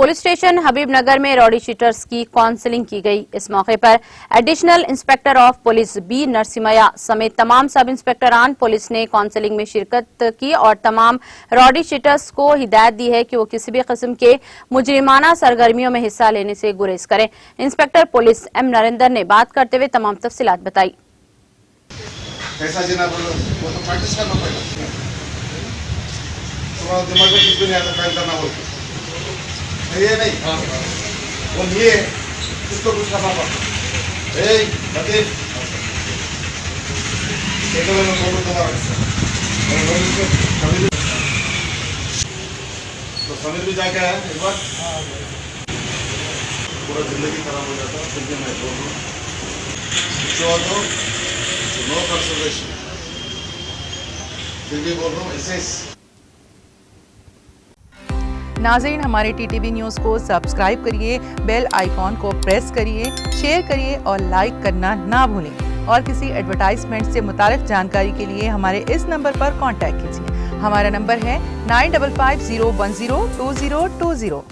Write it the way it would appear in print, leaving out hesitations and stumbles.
Police station हबीब नगर में rowdy sheeters की counselling की गई। इस मौके पर additional inspector of police B Narasimha समेत तमाम सब इंस्पेक्टरान पुलिस ने काउंसलिंग में शिरकत की और तमाम रॉडी शीटर्स को हिदायत दी है कि वो किसी भी किस्म के मुजरिमाना सरगर्मियों में हिस्सा लेने से गुरेज करें। इंस्पेक्टर पुलिस एम नरेंद्र ने बात करते हुए तमाम तफसीलात बताई। कैसा जनाब, वो तो प्रैक्टिस करना पड़ेगा। तुम्हारा दिमाग में कुछ भी नहीं आता फाइल करना बोल के, ये नहीं वो लिए इसको कुछ करना पड़ता। ए लतीफ, एक बार मैं बोलूं तुम्हारा तो समीर भी जाके आया एक बार, पूरा जिंदगी खराब हो जाता। फिर भी मैं बोल रहा हूँ नो कंसिडरेशन, फिर भी बोल रहा हूँ ऐसे। नाज़रीन, हमारे टीटीवी न्यूज़ को सब्सक्राइब करिए, बेल आइकॉन को प्रेस करिए, शेयर करिए और लाइक करना ना भूलें। और किसी एडवर्टाइजमेंट से मुताल्लिक़ जानकारी के लिए हमारे इस नंबर पर कांटेक्ट कीजिए। हमारा नंबर है 9550102020।